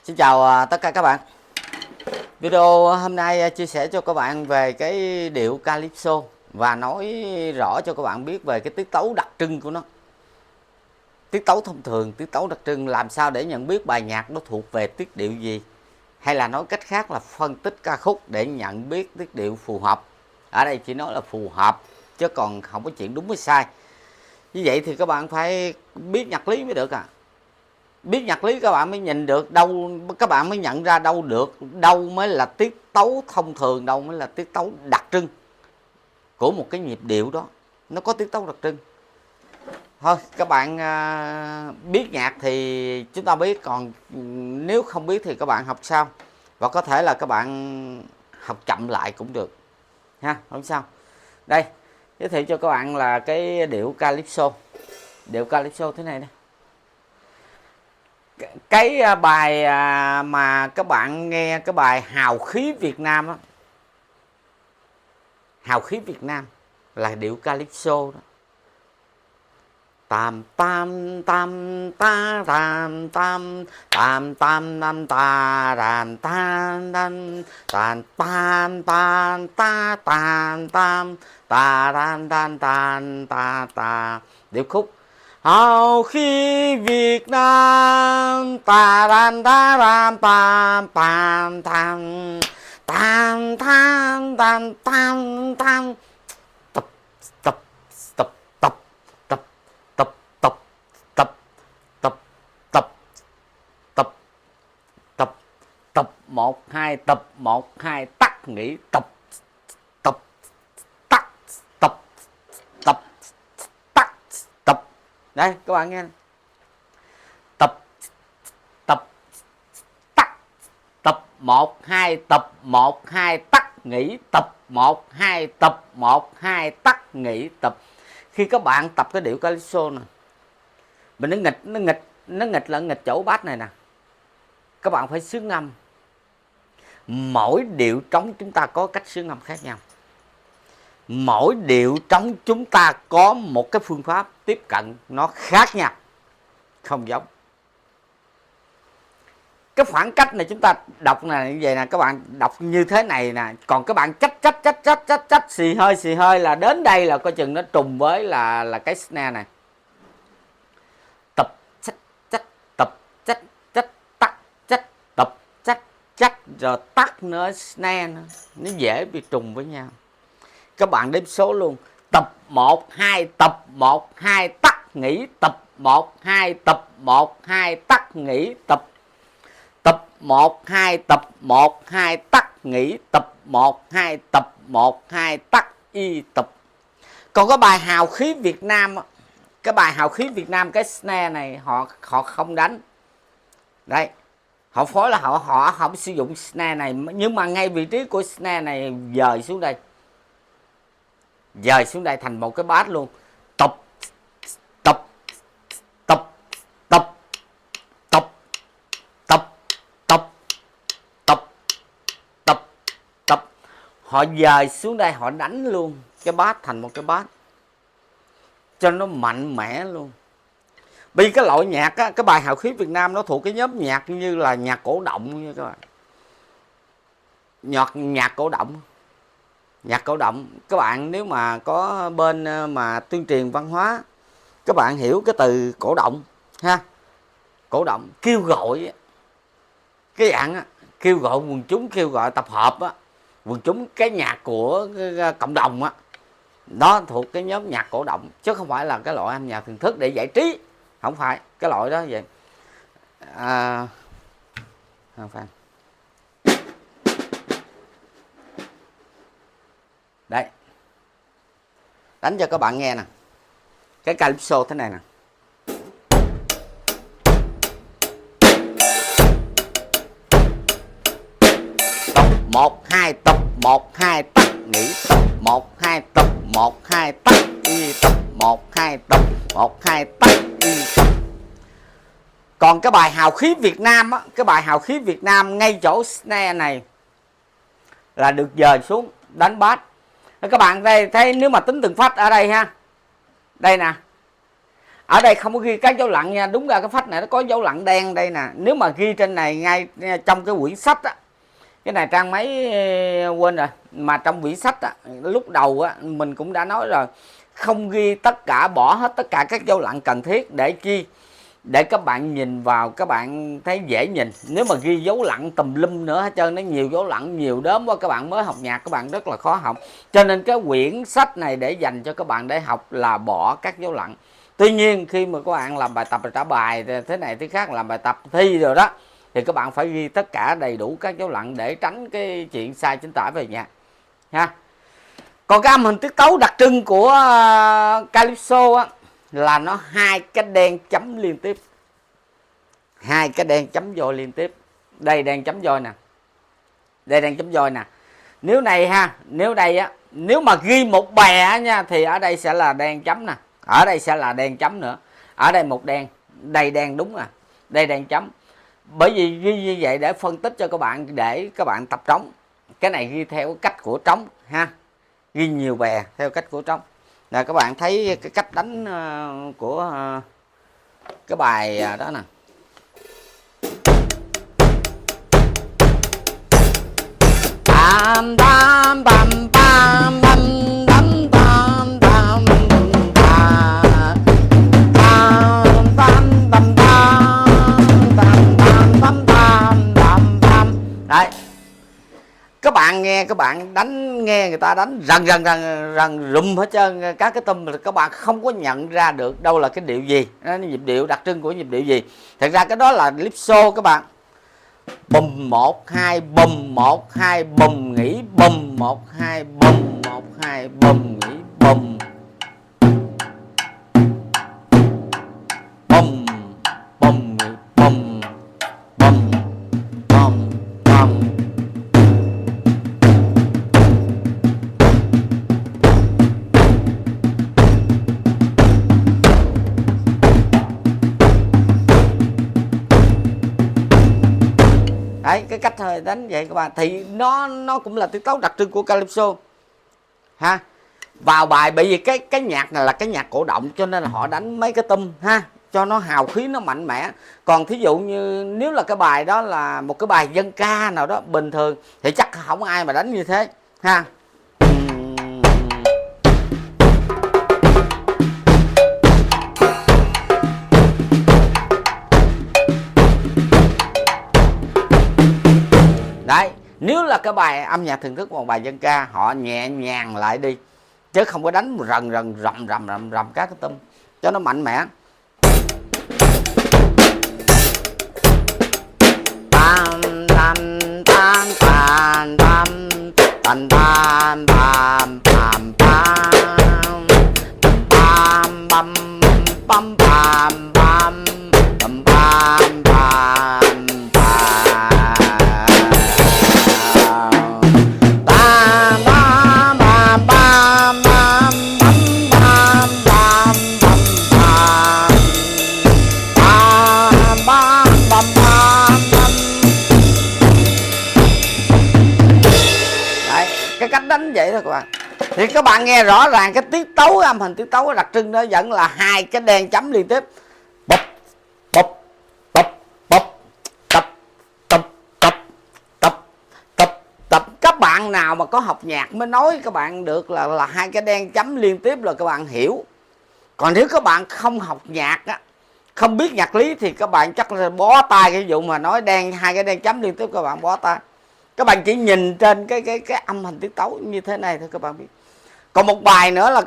Xin chào tất cả các bạn. Video hôm nay chia sẻ cho các bạn về cái điệu Calypso và nói rõ cho các bạn biết về cái tiết tấu đặc trưng của nó. Tiết tấu thông thường, tiết tấu đặc trưng, làm sao để nhận biết bài nhạc nó thuộc về tiết điệu gì, hay là nói cách khác là phân tích ca khúc để nhận biết tiết điệu phù hợp. Ở đây chỉ nói là phù hợp chứ còn không có chuyện đúng với sai. Như vậy thì các bạn phải biết nhạc lý mới được à. Biết nhạc lý các bạn mới nhìn được đâu, các bạn mới nhận ra đâu được, đâu mới là tiết tấu thông thường, đâu mới là tiết tấu đặc trưng của một cái nhịp điệu đó. Nó có tiết tấu đặc trưng. Thôi các bạn biết nhạc thì chúng ta biết, còn nếu không biết thì các bạn học sau, và có thể là các bạn học chậm lại cũng được ha, không sao. Đây giới thiệu cho các bạn là cái điệu Calypso. Điệu Calypso thế này nè. Cái bài mà các bạn nghe, cái bài Hào Khí Việt Nam á, Hào Khí Việt Nam là điệu Calypso đó. Tam tam tam ta tam tam tam tam tam ta tam tam tam tam tam tam ta tam tam ta tam tam tam ta ta. Điệp khúc Hào khí Việt Nam ta tam ta tam tam tam tam tam tam tam tam tam. Tập tập tập tập tập tập tập tập tập tập tập tập tập 1 2 tập 1 2 tắt nghỉ tập tập tắt tập tập tắt tập. Đây các bạn nghe, tập tập tắt tập 1 2 tập 1 2 tắt nghỉ tập 1 2 tập 1 2 tắt nghỉ tập. Khi các bạn tập cái điệu Calypso nè, mình nó nghịch chỗ bass này nè, các bạn phải xướng âm. Mỗi điệu trống chúng ta có cách xướng âm khác nhau, mỗi điệu trống chúng ta có một cái phương pháp tiếp cận nó khác nhau, không giống. Cái khoảng cách này chúng ta đọc này như vậy nè, các bạn đọc như thế này nè, còn các bạn trách xì hơi là đến đây là coi chừng nó trùng với là cái snare này. Tập trách tập trách tắt tập trách rồi tắt nữa, snare nữa, nó dễ bị trùng với nhau. Các bạn đếm số luôn, tập 1 2 tập 1 2 tắt nghỉ tập 1 2 tập 1 2 tắt nghỉ tập tập 1 2 tập 1 2 tắt nghỉ tập 1 2 tập 1 2 tắt y tập. Còn cái bài Hào Khí Việt Nam, cái bài Hào Khí Việt Nam, cái snare này họ không đánh. Đây, họ phối là họ không sử dụng snare này, nhưng mà ngay vị trí của snare này dời xuống đây. Dời xuống đây thành một cái bass luôn. Tập tập tập tập tập tập tập tập tập tập. Họ dời xuống đây, họ đánh luôn cái bass thành một cái bass cho nó mạnh mẽ luôn. Vì cái loại nhạc á, cái bài Hào Khí Việt Nam nó thuộc cái nhóm nhạc như là nhạc cổ động nha các bạn. Nhạc cổ động. Nhạc cổ động, các bạn nếu mà có bên mà tuyên truyền văn hóa, các bạn hiểu cái từ cổ động ha. Cổ động kêu gọi, cái dạng á, kêu gọi quần chúng, kêu gọi tập hợp á, quần chúng, cái nhạc của cái cộng đồng á, đó thuộc cái nhóm nhạc cổ động, chứ không phải là cái loại âm nhạc thưởng thức để giải trí, không phải cái loại đó vậy. Không phải. Đây, đánh cho các bạn nghe nè, cái Calypso thế này nè. Tập 1 2 tập 1 2 tắt nghỉ tập 1 2 tập 1 2 tắt y tập 1 2 tập 1 2 tắt y tập. Còn cái bài Hào Khí Việt Nam á, cái bài Hào Khí Việt Nam ngay chỗ snare này là được dời xuống đánh bass. Các bạn đây thấy, nếu mà tính từng phách ở đây ha, đây nè, Ở đây không có ghi các dấu lặng nha, đúng ra cái phách này nó có dấu lặng đen đây nè. Nếu mà ghi trên này ngay trong cái quyển sách á, cái này trang mấy quên rồi, mà trong quyển sách á, lúc đầu á mình cũng đã nói rồi, không ghi tất cả, bỏ hết tất cả các dấu lặng cần thiết để chi, để các bạn nhìn vào các bạn thấy dễ nhìn. Nếu mà ghi dấu lặng tùm lum nữa hết trơn, nó nhiều dấu lặng nhiều đốm quá, các bạn mới học nhạc các bạn rất là khó học. Cho nên cái quyển sách này để dành cho các bạn để học là bỏ các dấu lặng. Tuy nhiên khi mà các bạn làm bài tập trả bài thế này thế khác, làm bài tập thi rồi đó, thì các bạn phải ghi tất cả đầy đủ các dấu lặng để tránh cái chuyện sai chính tả về nhạc ha. Còn cái âm hình tiết tấu đặc trưng của Calypso á, là nó hai cái đen chấm liên tiếp, hai cái đen chấm vôi liên tiếp. Đây đen chấm vôi nè, đây đen chấm vôi nè. Nếu này ha, nếu đây á, nếu mà ghi một bè nha, thì ở đây sẽ là đen chấm nè, ở đây sẽ là đen chấm nữa, ở đây một đen, đây đen đúng à, đây đen chấm. Bởi vì ghi như vậy để phân tích cho các bạn, để các bạn tập trống. Cái này ghi theo cách của trống ha, ghi nhiều bè theo cách của trống. Là các bạn thấy cái cách đánh của cái bài đó nè. Tam tam tam tam tam tam tam tam tam. Đấy, các bạn nghe, các bạn đánh, nghe người ta đánh rần rùm hết trơn các cái tum, các bạn không có nhận ra được đâu là cái điệu gì, nhịp điệu đặc trưng của nhịp điệu gì. Thật ra cái đó là Calypso các bạn. Bùm 1 2 bùm 1 2 bùm nghỉ bùm 1 2 bùm 1 2 bùm nghỉ bùm bùm bùm nghỉ bùm bùm bùm bùm. Đấy, cái cách đánh vậy các bạn, thì nó cũng là tiết tấu đặc trưng của Calypso ha. Vào bài, bởi vì cái nhạc này là cái nhạc cổ động, cho nên là họ đánh mấy cái tum ha, cho nó hào khí, nó mạnh mẽ. Còn thí dụ như nếu là cái bài đó là một cái bài dân ca nào đó bình thường thì chắc không ai mà đánh như thế ha. Đấy, nếu là cái bài âm nhạc thưởng thức một bài dân ca, họ nhẹ nhàng lại đi, chứ không có đánh rầm các cái tum cho nó mạnh mẽ. Tam tam tam tam tam tam tam tam tam tam bam bam bam bam bam bam bam. Cái cách đánh vậy thôi các bạn. Thì các bạn nghe rõ ràng cái tiết tấu, âm hình tiết tấu đặc trưng đó vẫn là hai cái đen chấm liên tiếp. Bập bập bập bập tập tập tập tập tập tập. Các bạn nào mà có học nhạc mới nói các bạn được là hai cái đen chấm liên tiếp là các bạn hiểu. Còn nếu các bạn không học nhạc á, không biết nhạc lý thì các bạn chắc là bó tay cái vụ mà nói hai cái đen chấm liên tiếp, các bạn bó tay. Các bạn chỉ nhìn trên cái âm hình tiết tấu như thế này thôi các bạn biết. Còn một bài nữa là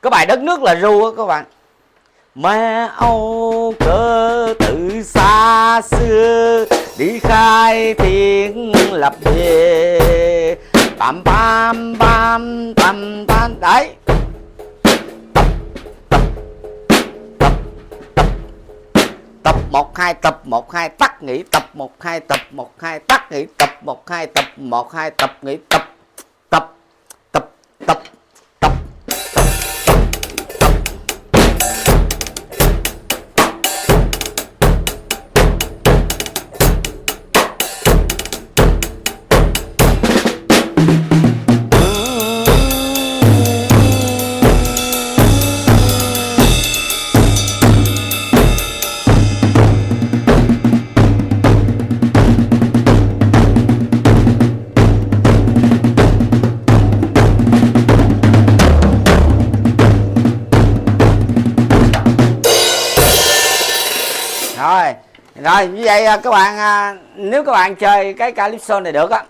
cái bài Đất Nước Là Ru á các bạn. Mẹ Âu cơ từ xa xưa đi khai thiên lập địa, pam pam pam pam pam. Đấy, tập 1 2 tập 1 2 tắt nghỉ, tập 1 2 tập 1 2 tắt nghỉ, tập 1 2 tập 1 2 tập nghỉ, tập tập tập tập tập. Rồi như vậy các bạn, nếu các bạn chơi cái calypso này được á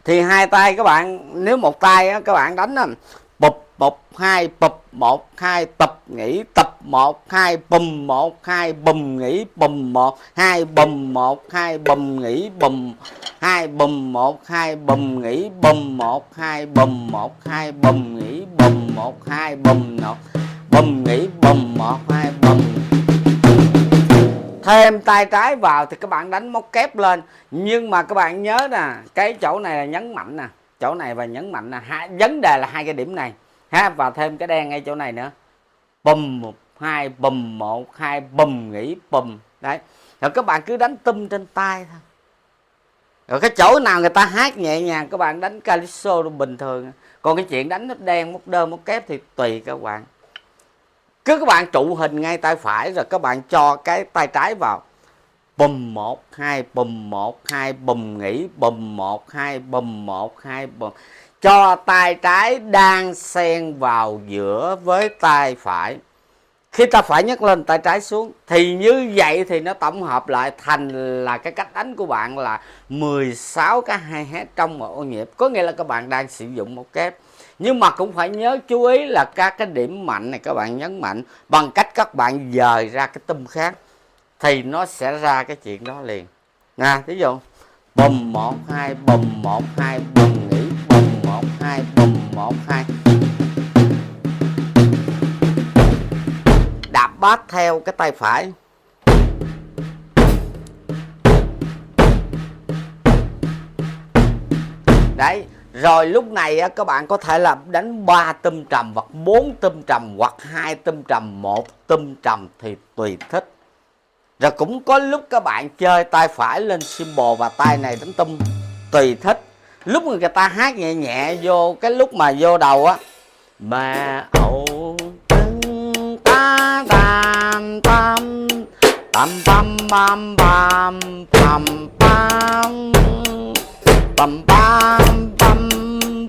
thì hai tay các bạn, nếu một tay á, các bạn đánh bụp 1 2 bụp 1 2 tập nghỉ tập 1 2 bùm 1 2 bùm nghỉ bùm 1 2 bùm 1 2 bùm nghỉ bùm 2 bùm 1 2 bùm nghỉ bùm 1 2 bùm 1 2 bùm nghỉ bùm 1 2 bùm 1 bùm nghỉ bùm 1 2 bùm. Thêm tay trái vào thì các bạn đánh móc kép lên, nhưng mà các bạn nhớ nè, cái chỗ này là nhấn mạnh nè, chỗ này và nhấn mạnh nè, vấn đề là hai cái điểm này ha, và thêm cái đen ngay chỗ này nữa. Bùm 1 2 bùm 1 2 bùm nghỉ bùm. Đấy. Rồi các bạn cứ đánh tum trên tay thôi. Rồi cái chỗ nào người ta hát nhẹ nhàng các bạn đánh calypso bình thường. Còn cái chuyện đánh nốt đen, móc đơn, móc kép thì tùy các bạn. Cứ các bạn trụ hình ngay tay phải rồi các bạn cho cái tay trái vào. Bùm 1 2 bùm 1 2 bùm nghỉ bùm 1 2 bùm 1 2 bùm. Cho tay trái đang xen vào giữa với tay phải. Khi ta phải nhấc lên tay trái xuống thì như vậy thì nó tổng hợp lại thành là cái cách đánh của bạn là 16 cái hi-hat trong một ô nhịp. Có nghĩa là các bạn đang sử dụng một kép. Nhưng mà cũng phải nhớ chú ý là các cái điểm mạnh này các bạn nhấn mạnh bằng cách các bạn dời ra cái tum khác thì nó sẽ ra cái chuyện đó liền. Nè, ví dụ bùm 1 2 bùm 1 2 bùm nghỉ bùm 1 2 bùm 1 2. Đạp bass theo cái tay phải. Đấy, rồi lúc này các bạn có thể là đánh 3 tum trầm hoặc 4 tum trầm hoặc 2 tum trầm, 1 tum trầm thì tùy thích. Rồi cũng có lúc các bạn chơi tay phải lên cymbal và tay này đánh tum tùy thích. Lúc người ta hát nhẹ nhẹ vô cái lúc mà vô đầu á, mà âu ta tam tam tam pam pam pam pam pam pam pam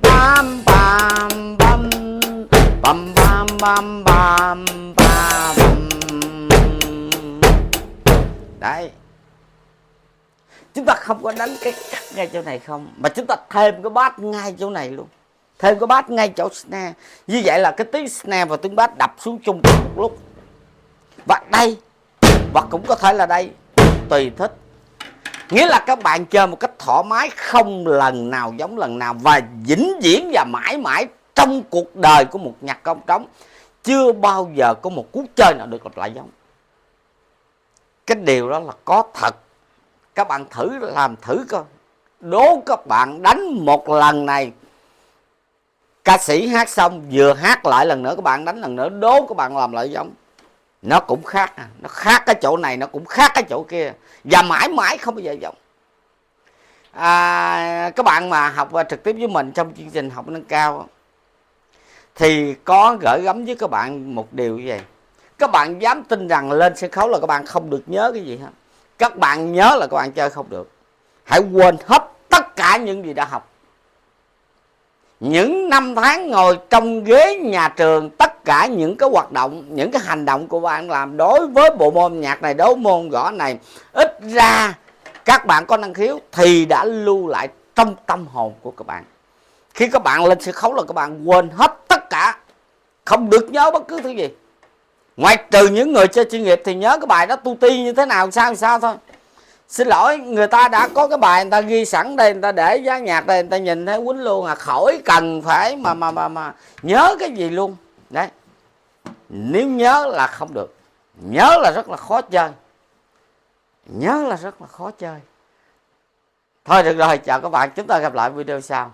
pam pam pam pam pam pam pam pam. Đấy, chúng ta không có đánh cái cắt ngay chỗ này không, mà chúng ta thêm cái bass ngay chỗ này luôn, thêm cái bass ngay chỗ snare. Như vậy là cái tiếng snare và tiếng bass đập xuống chung một lúc. Và đây, hoặc cũng có thể là đây, tùy thích. Nghĩa là các bạn chơi một cách thoải mái, không lần nào giống lần nào, và vĩnh viễn và mãi mãi trong cuộc đời của một nhạc công trống chưa bao giờ có một cú chơi nào được lặp lại giống. Cái điều đó là có thật. Các bạn thử làm thử coi. Đố các bạn đánh một lần này, ca sĩ hát xong vừa hát lại lần nữa các bạn đánh lần nữa, đố các bạn làm lại giống. Nó cũng khác, nó khác cái chỗ này, nó cũng khác cái chỗ kia, và mãi mãi không bao giờ giống. Các bạn mà học trực tiếp với mình trong chương trình học nâng cao thì có gửi gắm với các bạn một điều như vậy. Các bạn dám tin rằng lên sân khấu là các bạn không được nhớ cái gì hết. Các bạn nhớ là các bạn chơi không được. Hãy quên hết tất cả những gì đã học. Những năm tháng ngồi trong ghế nhà trường, tất cả những cái hoạt động, những cái hành động của bạn làm đối với bộ môn nhạc này, đối với môn gõ này, ít ra các bạn có năng khiếu thì đã lưu lại trong tâm hồn của các bạn. Khi các bạn lên sân khấu là các bạn quên hết tất cả, không được nhớ bất cứ thứ gì. Ngoài trừ những người chơi chuyên nghiệp thì nhớ cái bài đó tu ti như thế nào sao thôi. Xin lỗi, người ta đã có cái bài người ta ghi sẵn đây, người ta để giá nhạc đây, người ta nhìn thấy quýnh luôn à, khỏi cần phải mà nhớ cái gì luôn. Đấy. Nếu nhớ là không được. Nhớ là rất là khó chơi. Nhớ là rất là khó chơi. Thôi được rồi, chào các bạn, chúng ta gặp lại video sau.